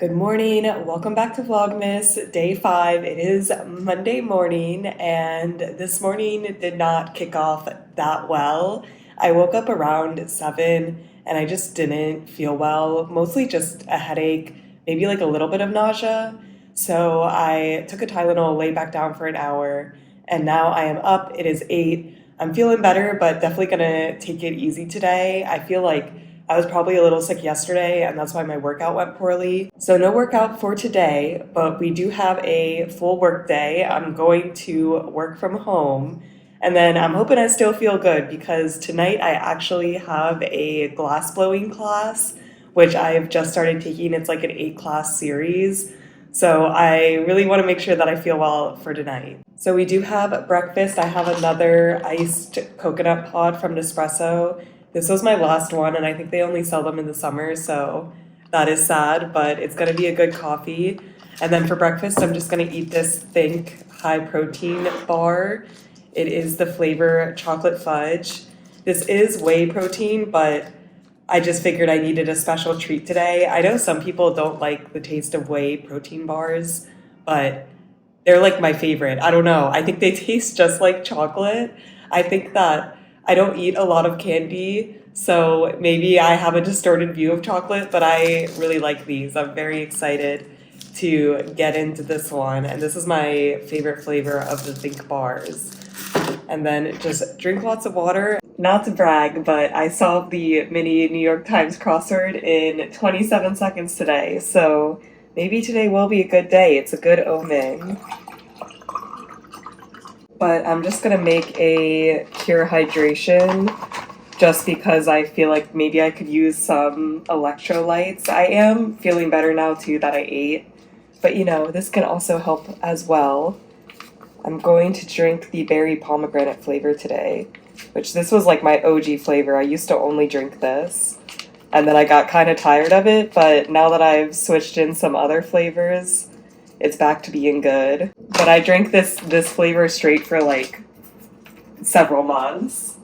Good morning. Welcome back to Vlogmas Day 5. It is Monday morning, and this morning did not kick off that well. I woke up around 7 and I just didn't feel well, mostly just a headache, maybe like a little bit of nausea. So I took a Tylenol, lay back down for an hour, and now I am up. It is 8. I'm feeling better, but definitely gonna take it easy today. I feel like I was probably a little sick yesterday, and that's why my workout went poorly. So no workout for today, but we do have a full work day. I'm going to work from home, and then I'm hoping I still feel good because tonight I actually have a glass blowing class, which I've just started taking. It's like an 8-class series. So I really want to make sure that I feel well for tonight. So we do have breakfast. I have another iced coconut pod from Nespresso. This was my last one, and I think they only sell them in the summer, so that is sad, but it's gonna be a good coffee. And then for breakfast, I'm just gonna eat this Think high protein bar. It is the flavor chocolate fudge. This is whey protein, but I just figured I needed a special treat today. I know some people don't like the taste of whey protein bars, but they're like my favorite. I don't know. I think they taste just like chocolate. I think that I don't eat a lot of candy, so maybe I have a distorted view of chocolate, but I really like these. I'm very excited to get into this one, and this is my favorite flavor of the Think bars. And then just drink lots of water. Not to brag, but I solved the mini New York Times crossword in 27 seconds today, so maybe today will be a good day. It's a good omen. But I'm just gonna make a pure hydration just because I feel like maybe I could use some electrolytes. I am feeling better now too that I ate, but you know, this can also help as well. I'm going to drink the berry pomegranate flavor today, which this was like my OG flavor. I used to only drink this, and then I got kind of tired of it, but now that I've switched in some other flavors, it's back to being good. But I drank this flavor straight for like several months.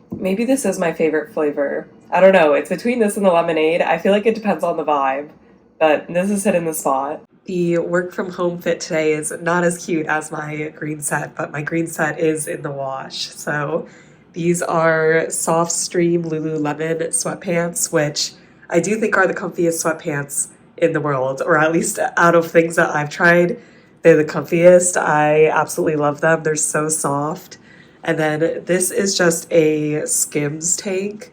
Maybe this is my favorite flavor. I don't know. It's between this and the lemonade. I feel like it depends on the vibe, but this is hitting the spot. The work from home fit today is not as cute as my green set, but my green set is in the wash. So these are Soft Stream Lululemon sweatpants, which I do think are the comfiest sweatpants in the world, or at least out of things that I've tried, they're the comfiest. I absolutely love them. They're so soft. And then this is just a Skims tank.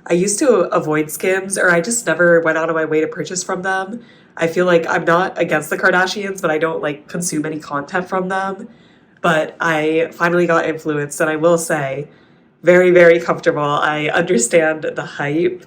I used to avoid Skims, or I just never went out of my way to purchase from them. I feel like I'm not against the Kardashians, but I don't like consume any content from them. But I finally got influenced, and I will say, very, very comfortable. I understand the hype.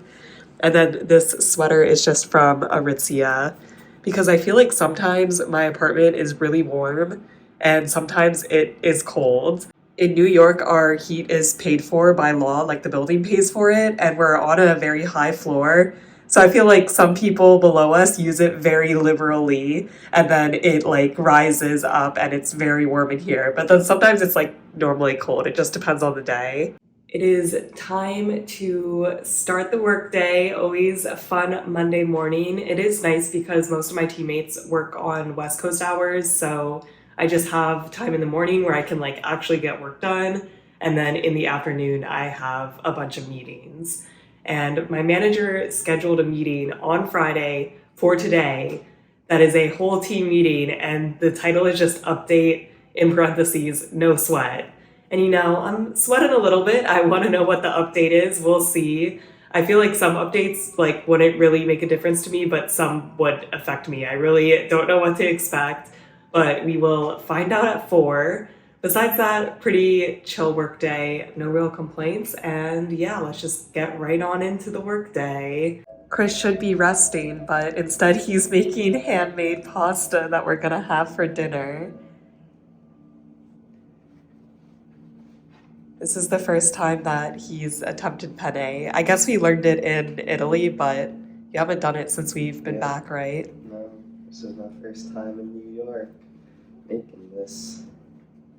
And then this sweater is just from Aritzia because I feel like sometimes my apartment is really warm and sometimes it is cold. In New York, our heat is paid for by law, like the building pays for it, and we're on a very high floor. So I feel like some people below us use it very liberally, and then it like rises up and it's very warm in here. But then sometimes it's like normally cold. It just depends on the day. It is time to start the workday. Always a fun Monday morning. It is nice because most of my teammates work on West Coast hours, so I just have time in the morning where I can like actually get work done, and then in the afternoon I have a bunch of meetings. And my manager scheduled a meeting on Friday for today that is a whole team meeting, and the title is just update in parentheses, no sweat. And you know, I'm sweating a little bit. I want to know what the update is. We'll see. I feel like some updates like wouldn't really make a difference to me, but some would affect me. I really don't know what to expect, but we will find out at 4. Besides that, pretty chill work day, no real complaints, and yeah, let's just get right on into the work day. Chris should be resting, but instead he's making handmade pasta that we're gonna have for dinner. This is the first time that he's attempted penne. I guess we learned it in Italy, but you haven't done it since we've been back, right? No, this is my first time in New York making this.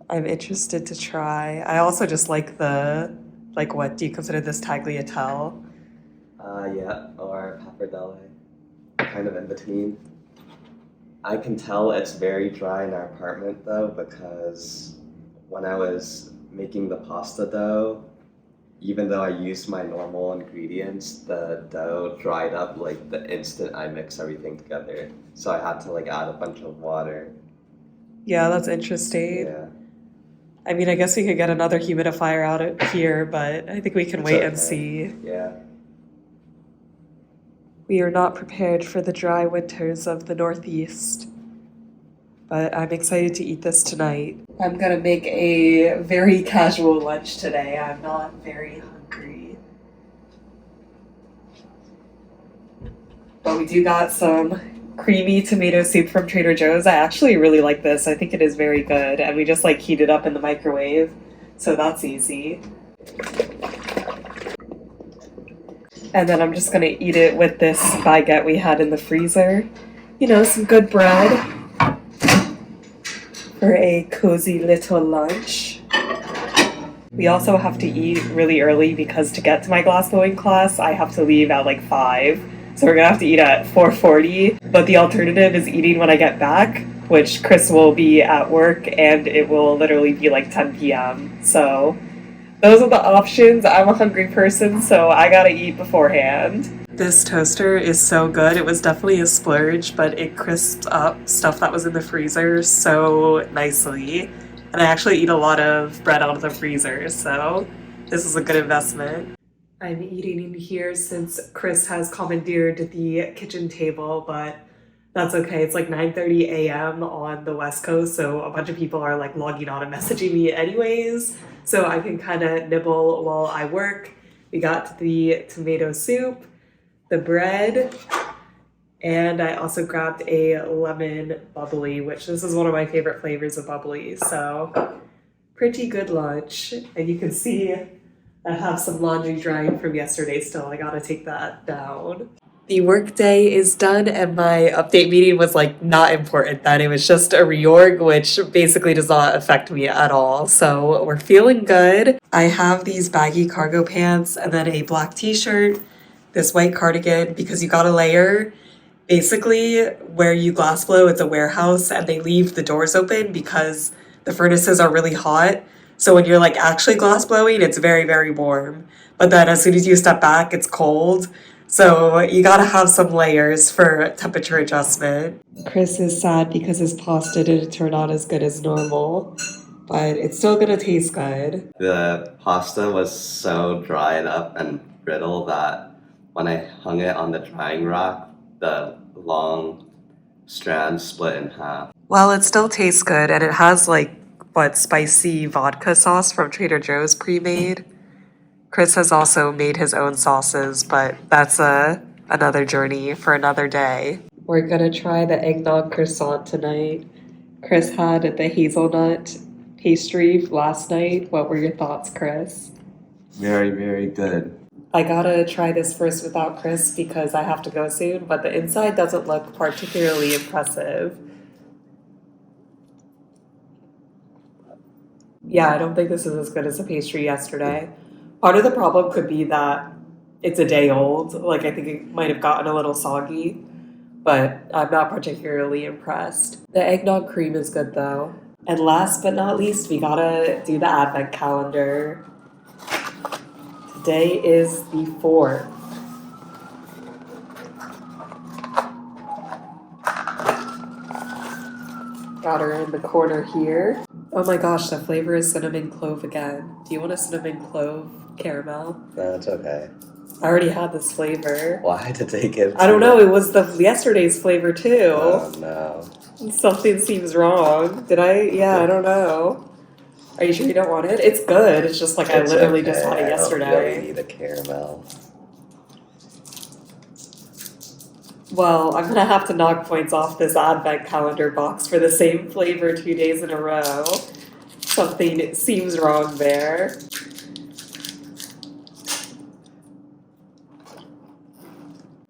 I'm interested to try. I also just like what do you consider this tagliatelle? Yeah, or pappardelle. Kind of in between. I can tell it's very dry in our apartment though, because when I was making the pasta dough, even though I used my normal ingredients, the dough dried up like the instant I mix everything together. So I had to like add a bunch of water. Yeah, that's interesting. Yeah. I mean, I guess we could get another humidifier out here, but I think we can It's wait and okay. see. Yeah. We are not prepared for the dry winters of the Northeast, but I'm excited to eat this tonight. I'm gonna make a very casual lunch today. I'm not very hungry. But we do got some creamy tomato soup from Trader Joe's. I actually really like this. I think it is very good. And we just like heat it up in the microwave. So that's easy. And then I'm just gonna eat it with this baguette we had in the freezer. You know, some good bread for a cozy little lunch. We also have to eat really early because to get to my glassblowing class, I have to leave at like 5. So we're gonna have to eat at 4:40. But the alternative is eating when I get back, which Chris will be at work and it will literally be like 10 p.m. So those are the options. I'm a hungry person, so I gotta eat beforehand. This toaster is so good. It was definitely a splurge, but it crisps up stuff that was in the freezer so nicely. And I actually eat a lot of bread out of the freezer, so this is a good investment. I'm eating in here since Chris has commandeered the kitchen table, but that's okay. It's like 9:30 a.m. on the West Coast, so a bunch of people are like logging on and messaging me anyways. So I can kind of nibble while I work. We got the tomato soup, the bread, and I also grabbed a lemon bubbly, which this is one of my favorite flavors of bubbly. So pretty good lunch. And you can see I have some laundry drying from yesterday still. I gotta take that down. The workday is done and my update meeting was like not important then. It was just a reorg, which basically does not affect me at all. So we're feeling good. I have these baggy cargo pants and then a black t-shirt, this white cardigan because you gotta layer. Basically, where you glass blow, it's a warehouse and they leave the doors open because the furnaces are really hot. So when you're like actually glass blowing, it's very, very warm. But then as soon as you step back, it's cold. So you gotta have some layers for temperature adjustment. Chris is sad because his pasta didn't turn out as good as normal, but it's still gonna taste good. The pasta was so dried up and brittle that when I hung it on the drying rack, the long strand split in half. Well, it still tastes good and it has like, what, spicy vodka sauce from Trader Joe's pre-made. Chris has also made his own sauces, but that's another journey for another day. We're gonna try the eggnog croissant tonight. Chris had the hazelnut pastry last night. What were your thoughts, Chris? Very, very good. I gotta try this first without Chris because I have to go soon, but the inside doesn't look particularly impressive. Yeah, I don't think this is as good as the pastry yesterday. Part of the problem could be that it's a day old. Like, I think it might have gotten a little soggy, but I'm not particularly impressed. The eggnog cream is good though. And last but not least, we gotta do the advent calendar. Today is the 4th. Got her in the corner here. Oh my gosh, the flavor is cinnamon clove again. Do you want a cinnamon clove caramel? No, it's okay. I already had this flavor. Why to take it? I don't know, it was the yesterday's flavor too. Oh no. Something seems wrong. Did I? Yeah, I don't know. Are you sure you don't want it? It's good. It's just like I literally just had it yesterday. I don't really need a caramel. Well, I'm gonna have to knock points off this advent calendar box for the same flavor 2 days in a row. Something seems wrong there.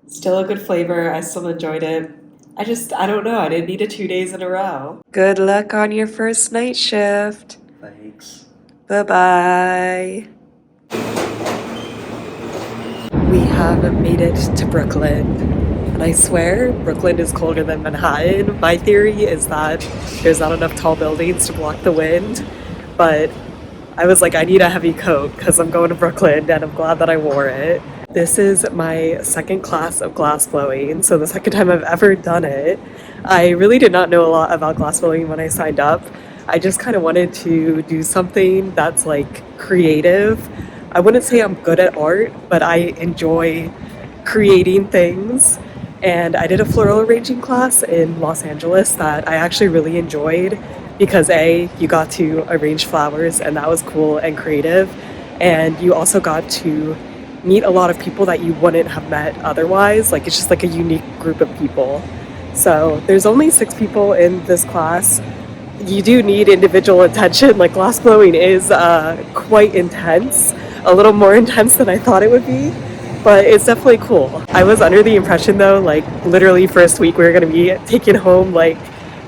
Still a good flavor. I still enjoyed it. I don't know. I didn't need it 2 days in a row. Good luck on your first night shift. Thanks. Bye-bye. We have made it to Brooklyn, and I swear Brooklyn is colder than Manhattan. My theory is that there's not enough tall buildings to block the wind, but I was like, I need a heavy coat because I'm going to Brooklyn, and I'm glad that I wore it. This is my second class of glass blowing, so the second time I've ever done it. I really did not know a lot about glass blowing when I signed up. I just kind of wanted to do something that's like creative. I wouldn't say I'm good at art, but I enjoy creating things. And I did a floral arranging class in Los Angeles that I actually really enjoyed because A, you got to arrange flowers and that was cool and creative. And you also got to meet a lot of people that you wouldn't have met otherwise. Like it's just like a unique group of people. So there's only 6 people in this class. You do need individual attention. Like glass blowing is quite intense, a little more intense than I thought it would be, but it's definitely cool. I was under the impression though, like literally first week we were gonna be taking home like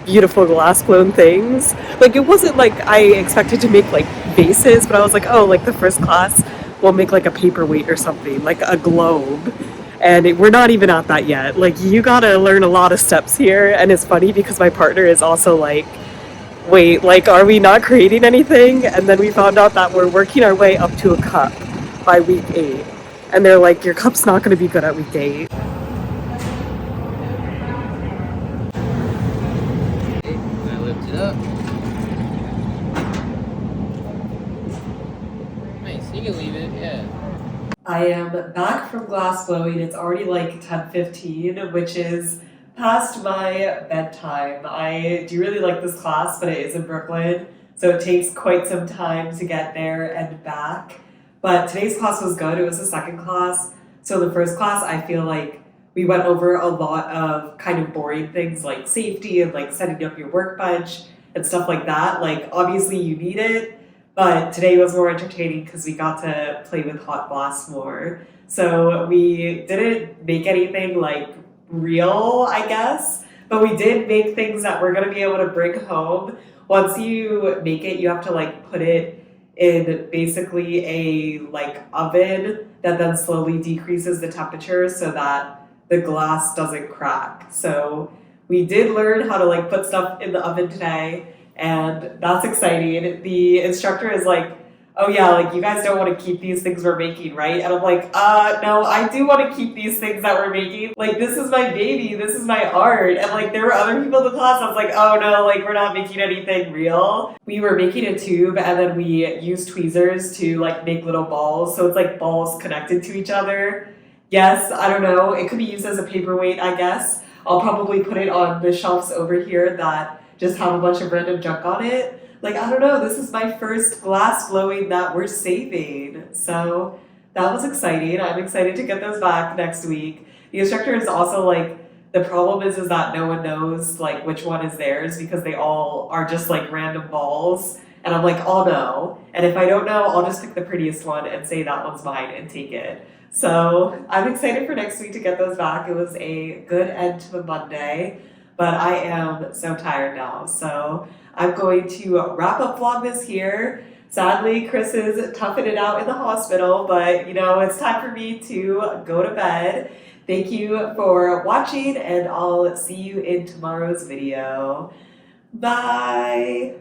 beautiful glass blown things. Like it wasn't like I expected to make like vases, but I was like, oh, like the first class we'll make like a paperweight or something, like a globe. And we're not even at that yet. Like you gotta learn a lot of steps here, and it's funny because my partner is also like, wait, like, are we not creating anything? And then we found out that we're working our way up to a cup by week 8. And they're like, your cup's not going to be good at week 8. I lift it up. Nice, you can leave it, yeah. I am back from glass blowing. It's already like 10:15, which is past my bedtime. I do really like this class, but it is in Brooklyn, so it takes quite some time to get there and back. But today's class was good. It was the second class. So the first class, I feel like we went over a lot of kind of boring things like safety and like setting up your workbench and stuff like that. Like obviously you need it, but today was more entertaining because we got to play with hot glass more. So we didn't make anything like real, I guess, but we did make things that we're going to be able to bring home. Once you make it, you have to like put it in basically a like oven that then slowly decreases the temperature so that the glass doesn't crack. So we did learn how to like put stuff in the oven today, and that's exciting. The instructor is like, oh yeah, like you guys don't want to keep these things we're making, right? And I'm like, no, I do want to keep these things that we're making. Like this is my baby, this is my art. And like there were other people in the class, I was like, oh no, like we're not making anything real. We were making a tube and then we used tweezers to like make little balls. So it's like balls connected to each other. Yes, I don't know, it could be used as a paperweight, I guess. I'll probably put it on the shelves over here that just have a bunch of random junk on it. Like, I don't know, this is my first glass blowing that we're saving. So that was exciting. I'm excited to get those back next week. The instructor is also like, the problem is that no one knows like which one is theirs because they all are just like random balls. And I'm like, I'll know. And if I don't know, I'll just pick the prettiest one and say that one's mine and take it. So I'm excited for next week to get those back. It was a good end to the Monday, but I am so tired now. So I'm going to wrap up Vlogmas here. Sadly, Chris is toughing it out in the hospital, but you know, it's time for me to go to bed. Thank you for watching, and I'll see you in tomorrow's video. Bye!